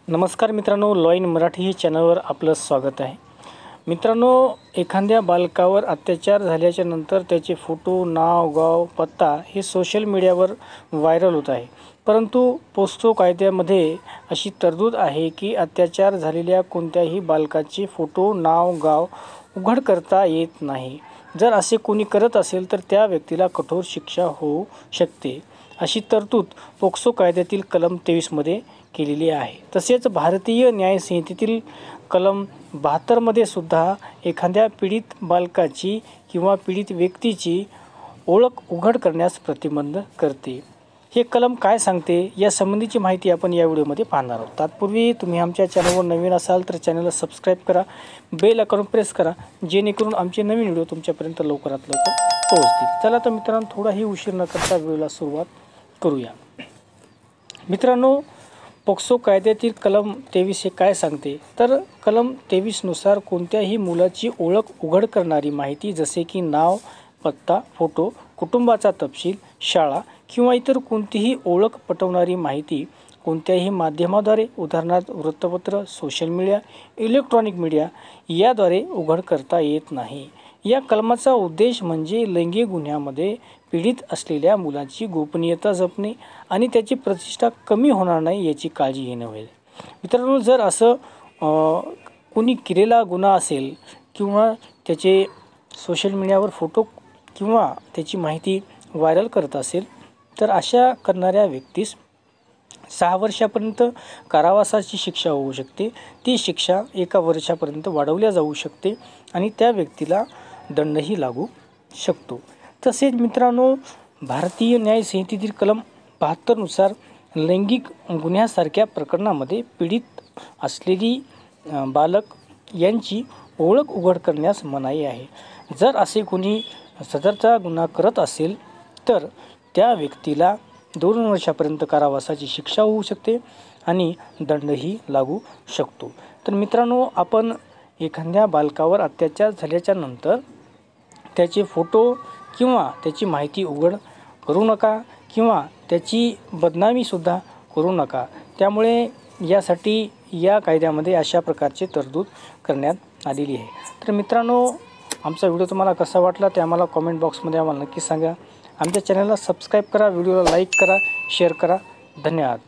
नमस्कार मित्रांनो, law in Marathi हे चॅनलवर आपलं स्वागत आहे। मित्रांनो, एखाद्या बालकावर अत्याचार झाल्याच्या नंतर त्याचे फोटो, नाव, गाव, पत्ता हे सोशल मीडियावर व्हायरल होत आहे। परंतु पोक्सो कायद्यामध्ये अशी तरतूद आहे की अत्याचार झालेल्या कोणत्याही बालकाचे फोटो, नाव, गाव उघड करता येत नाही। जर असे कोणी करत असेल तर त्या व्यक्तीला कठोर शिक्षा होऊ शकते, अशी तरतूद पोक्सो कायद्यातील कलम 23 मध्ये केलेली आहे। तसेच भारतीय न्याय संहितेतील कलम 72 मध्ये सुद्धा एखाद्या पीडित बालकाची किंवा पीडित व्यक्तीची ओळख उघड करण्यास प्रतिबंध करते। हे कलम काय सांगते या संबंधीची माहिती आपण या व्हिडिओमध्ये पाहणार आहोत। तत्पूर्वी तुम्ही आमच्या चॅनलवर नवीन असाल तर चॅनलला सबस्क्राइब करा, बेल आयकॉन प्रेस करा, जेणेकरून आमचे नवीन व्हिडिओ तुमच्यापर्यंत लवकरात लवकर पोहोचतील। चला तर मित्रांनो, थोडाही उशीर न करता व्हिडिओला सुरुवात करूया। मित्रांनो, पोक्सो कायद्यातील कलम 23 हे काय सांगते तर कलम 23 नुसार कोणत्याही मुलाची ओळख उघड करणारी माहिती जसे की नाव, पत्ता, फोटो, कुटुंबाचा तपशील, शाळा किंवा इतर कोणतीही ओळख पटवणारी माहिती कोणत्याही माध्यमाद्वारे, उदाहरणार्थ वृत्तपत्र, सोशल मीडिया, इलेक्ट्रॉनिक मीडिया याद्वारे उघड करता येत नाही। या कलमाचा उद्देश म्हणजे लैंगिक गुन्ह्यामध्ये पीडित असलेल्या मुलाची गोपनीयता जपणे आणि त्याची प्रतिष्ठा कमी होणार नाही याची काळजी घेणे होईल। मित्रांनो, जर असं कोणी केलेला गुन्हा असेल किंवा त्याचे सोशल मीडियावर फोटो किंवा त्याची माहिती व्हायरल करत असेल तर अशा करणाऱ्या व्यक्तीस 6 वर्षापर्यंत कारावासाची शिक्षा होऊ शकते। ती शिक्षा 1 वर्षापर्यंत वाढवल्या जाऊ शकते आणि त्या व्यक्तीला दंडही लागू शकतो। तसेच मित्रांनो, भारतीय न्याय संहितेतील कलम 72 नुसार लैंगिक गुन्ह्यासारख्या प्रकरणामध्ये पीडित असलेली बालक यांची ओळख उघड करण्यास मनाई आहे। जर असे कोणी सदरचा गुन्हा करत असेल तर त्या व्यक्तीला 2 वर्षापर्यंत कारावासाची शिक्षा होऊ शकते आणि दंडही लागू शकतो। तर मित्रांनो, आपण एखाद्या बालकावर अत्याचार झाल्याच्या नंतर त्याचे फोटो किंवा त्याची माहिती उघड करू नका किंवा त्याची बदनामीसुद्धा करू नका। त्यामुळे यासाठी या कायद्यामध्ये अशा प्रकारची तरतूद करण्यात आलेली आहे। तर मित्रांनो, आमचा व्हिडिओ तुम्हाला कसा वाटला ते आम्हाला कमेंट बॉक्समध्ये आम्हाला नक्की सांगा। आमच्या चॅनलला सबस्क्राइब करा, व्हिडिओला लाईक करा, शेअर करा। धन्यवाद।